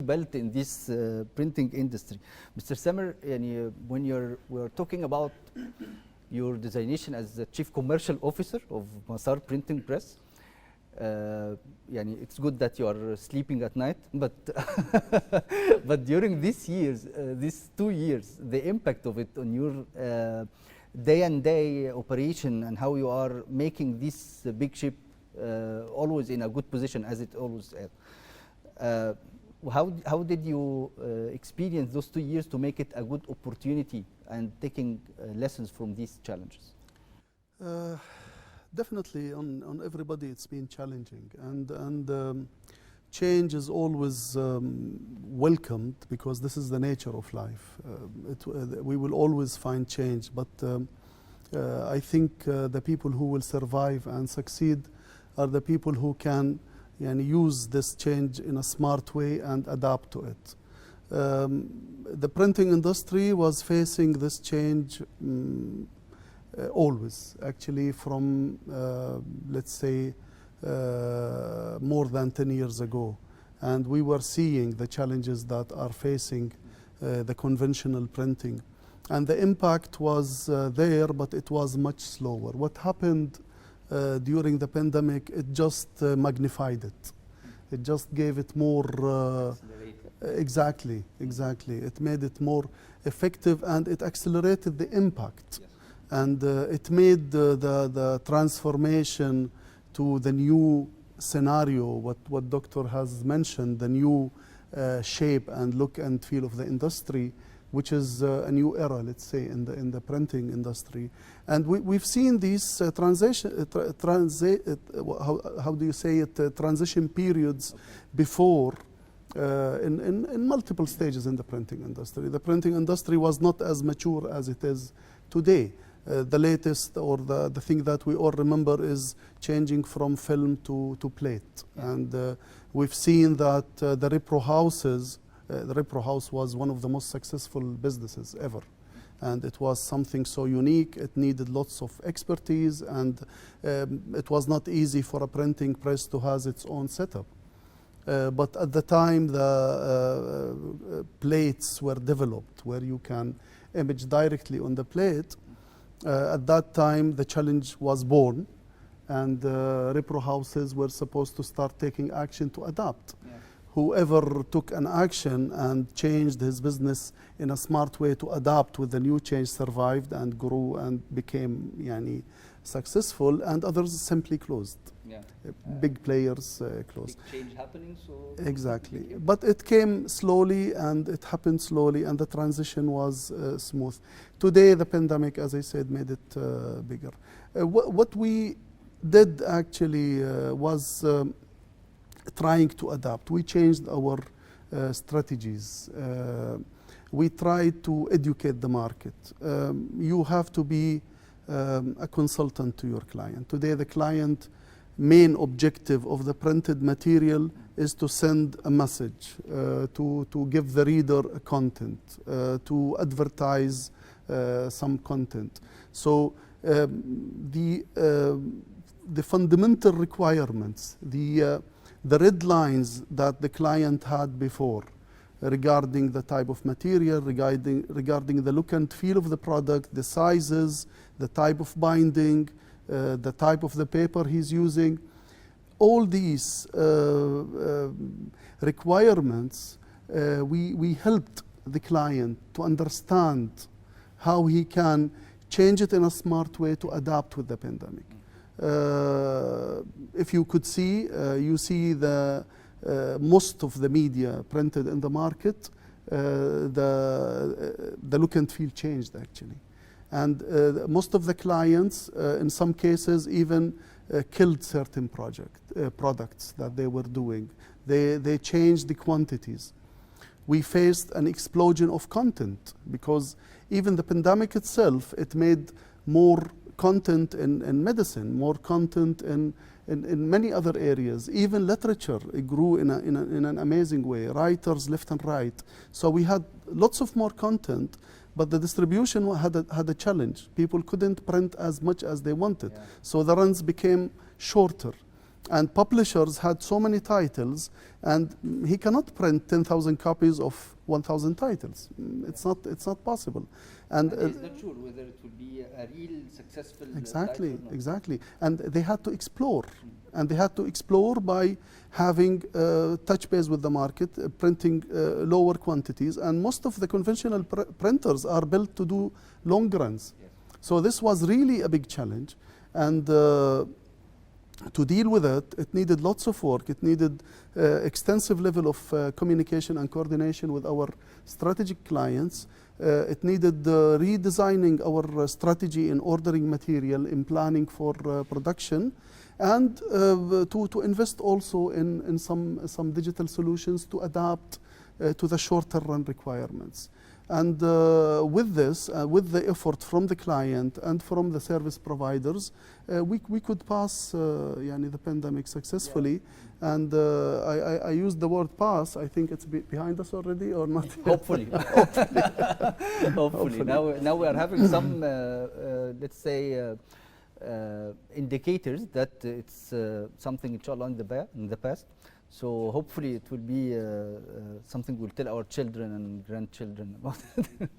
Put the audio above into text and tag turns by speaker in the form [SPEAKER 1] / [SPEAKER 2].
[SPEAKER 1] belt in this printing industry. Mr. Samer, when we're talking about your designation as the Chief Commercial Officer of Masar Printing Press, it's good that you are sleeping at night, but but during these 2 years, the impact of it on your day-and-day operation and how you are making this big ship always in a good position as it always is. How did you experience those 2 years to make it a good opportunity and taking lessons from these challenges?
[SPEAKER 2] Definitely, on everybody, it's been challenging, and change is always welcomed because this is the nature of life. We will always find change, but I think the people who will survive and succeed are the people who can use this change in a smart way and adapt to it. The printing industry was facing this change always, actually, from let's say more than 10 years ago, and we were seeing the challenges that are facing the conventional printing, and the impact was there, but it was much slower. What happened during the pandemic, it just magnified it. It just gave it more exactly. It made it more effective, and it accelerated the impact. Yes. And it made the transformation to the new scenario, what Doctor has mentioned, the new shape and look and feel of the industry, which is a new era, let's say, in the printing industry. And we've seen these transition periods before in multiple stages in the printing industry. The printing industry was not as mature as it is today. The latest, or the thing that we all remember, is changing from film to plate. And we've seen that the Repro houses, the Repro house was one of the most successful businesses ever. And it was something so unique, it needed lots of expertise, and it was not easy for a printing press to have its own setup. But at the time, the plates were developed where you can image directly on the plate. At that time, the challenge was born, and Repro houses were supposed to start taking action to adapt. Yeah. Whoever took an action and changed his business in a smart way to adapt with the new change survived and grew and became successful, and others simply closed. Yeah. Big players closed.
[SPEAKER 1] Big change happening, so...
[SPEAKER 2] Exactly. But it came slowly, and it happened slowly, and the transition was smooth. Today, the pandemic, as I said, made it bigger. What we did actually was trying to adapt. We changed our strategies. We tried to educate the market. You have to be a consultant to your client. Today, the client main objective of the printed material is to send a message, to give the reader a content, to advertise some content. So the fundamental requirements, the red lines that the client had before regarding the type of material, regarding the look and feel of the product, the sizes, the type of binding, the type of the paper he's using, all these requirements, we helped the client to understand how he can change it in a smart way to adapt with the pandemic. If you could see, you see the most of the media printed in the market, the look and feel changed actually. And most of the clients, in some cases, even killed certain products that they were doing. They changed the quantities. We faced an explosion of content because even the pandemic itself, it made more content in medicine, more content in many other areas. Even literature, it grew in an amazing way. Writers left and right. So we had lots of more content, but the distribution had a challenge. People couldn't print as much as they wanted. Yeah. So the runs became shorter. And publishers had so many titles, and he cannot print 10,000 copies of 1,000 titles. It's not possible. And
[SPEAKER 1] He's not sure whether it will be a real successful
[SPEAKER 2] exactly,
[SPEAKER 1] title or not.
[SPEAKER 2] exactly. And they had to explore. And they had to explore by having touch base with the market, printing lower quantities. And most of the conventional printers are built to do long runs.
[SPEAKER 1] Yes.
[SPEAKER 2] So this was really a big challenge. And to deal with it, it needed lots of work. It needed extensive level of communication and coordination with our strategic clients. It needed redesigning our strategy in ordering material, in planning for production, and to invest also in some digital solutions to adapt to the shorter run requirements. And with this, with the effort from the client and from the service providers, we could pass the pandemic successfully. Yeah. And I used the word pass. I think it's behind us already, or not?
[SPEAKER 1] Hopefully. Hopefully. Now we are having some, let's say, indicators that it's something, inshallah, in the past. So hopefully it will be something we'll tell our children and grandchildren about it.